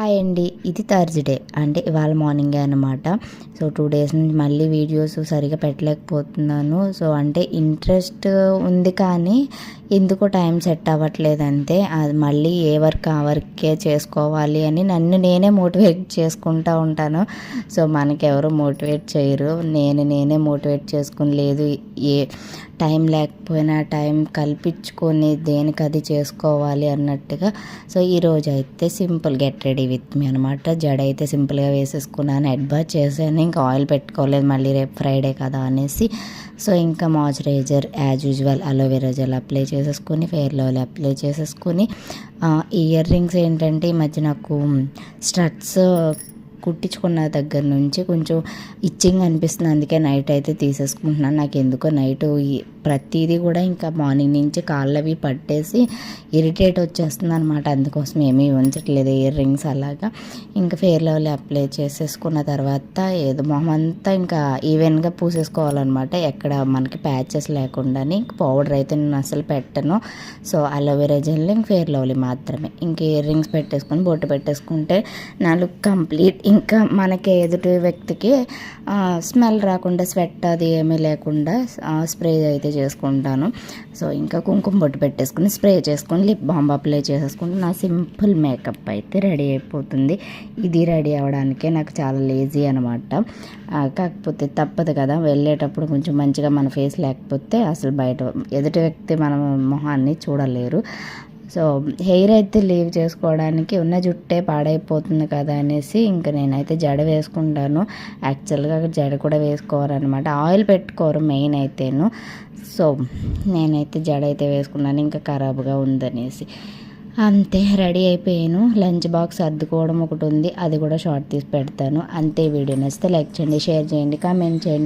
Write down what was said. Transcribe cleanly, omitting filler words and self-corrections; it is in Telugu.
హాయ్ అండి, ఇది థర్స్డే అంటే ఇవాళ మార్నింగే అనమాట. సో 2 డేస్ నుంచి మళ్ళీ వీడియోస్ సరిగా పెట్టలేకపోతున్నాను. సో అంటే ఇంట్రెస్ట్ ఉంది కానీ ఎందుకో టైం సెట్ అవ్వట్లేదు అంతే. అది మళ్ళీ ఏ వర్క్ ఆ వర్కే చేసుకోవాలి అని నన్ను నేనే మోటివేట్ చేసుకుంటూ ఉంటాను. సో మనకెవరు మోటివేట్ చేయరు, నేనే మోటివేట్ చేసుకుని లేదు ఏ టైం లేకపోయినా టైం కల్పించుకొని దేనికి అది చేసుకోవాలి అన్నట్టుగా. సో ఈరోజు అయితే simple get ready with me అనమాట. జడ అయితే సింపుల్గా వేసేసుకున్నాను, హెడ్ బాత్ చేశాను, ఇంకా ఆయిల్ పెట్టుకోలేదు మళ్ళీ రేపు ఫ్రైడే కదా అనేసి. సో ఇంకా moisturiser as usual aloe vera gel apply చేసేసుకొని ఫెయిర్ లవ్లీ అప్లై చేసేసుకొని ఇయర్ రింగ్స్ ఏంటంటే ఈ మధ్య నాకు స్టడ్స్ కుట్టించుకున్న దగ్గర నుంచి కొంచెం ఇచ్చింగ్ అనిపిస్తుంది, అందుకే నైట్ అయితే తీసేసుకుంటున్నాను. నాకు ఎందుకో నైట్ ప్రతిదీ కూడా ఇంకా మార్నింగ్ నుంచి కాళ్ళవి పట్టేసి ఇరిటేట్ వచ్చేస్తుంది అనమాట. అందుకోసం ఏమీ ఉంచట్లేదు ఇయర్ రింగ్స్. అలాగా ఇంకా ఫెయిర్ లవ్లీ అప్లై చేసేసుకున్న తర్వాత ఏదో మొహం అంతా ఇంకా ఈవెన్గా పూసేసుకోవాలన్నమాట, ఎక్కడ మనకి ప్యాచెస్ లేకుండాని. పౌడర్ అయితే నేను అసలు పెట్టను. సో అలోవెరా జెల్ ఇంక ఫెయిర్ లవ్లీ మాత్రమే. ఇంక ఇయర్ రింగ్స్ పెట్టేసుకొని బొట్టు పెట్టేసుకుంటే నా లుక్ కంప్లీట్. ఇంకా మనకి ఎదుటి వ్యక్తికి స్మెల్ రాకుండా స్వెట్ అది ఏమీ లేకుండా స్ప్రే అయితే చేసుకుంటాను. సో ఇంకా కుంకుమ బొట్టు పెట్టేసుకుని స్ప్రే చేసుకొని లిప్ బామ్ అప్లై చేసేసుకుంటే నా సింపుల్ మేకప్ అయితే రెడీ అయిపోతుంది. ఇది రెడీ అవ్వడానికే నాకు చాలా లేజీ అనమాట. కాకపోతే తప్పదు కదా, వెళ్ళేటప్పుడు కొంచెం మంచిగా మన ఫేస్ లేకపోతే అసలు బయట ఎదుటి వ్యక్తి మన మొహాన్ని చూడలేరు. సో హెయిర్ అయితే లీవ్ చేసుకోవడానికి ఉన్న జుట్టే పాడైపోతుంది కదా అనేసి ఇంకా నేనైతే జడ వేసుకుంటాను. యాక్చువల్గా జడ కూడా వేసుకోవాలన్నమాట, ఆయిల్ పెట్టుకోరు మెయిన్ అయితేను. సో నేనైతే జడ అయితే వేసుకున్నాను, ఇంకా ఖరాబ్గా ఉందనేసి అంతే. రెడీ అయిపోయాను. లంచ్ బాక్స్ అద్దుకోవడం ఒకటి ఉంది, అది కూడా షార్ట్ తీసి పెడతాను అంతే. వీడియో నచ్చితే లైక్ చేయండి, షేర్ చేయండి, కామెంట్ చేయండి.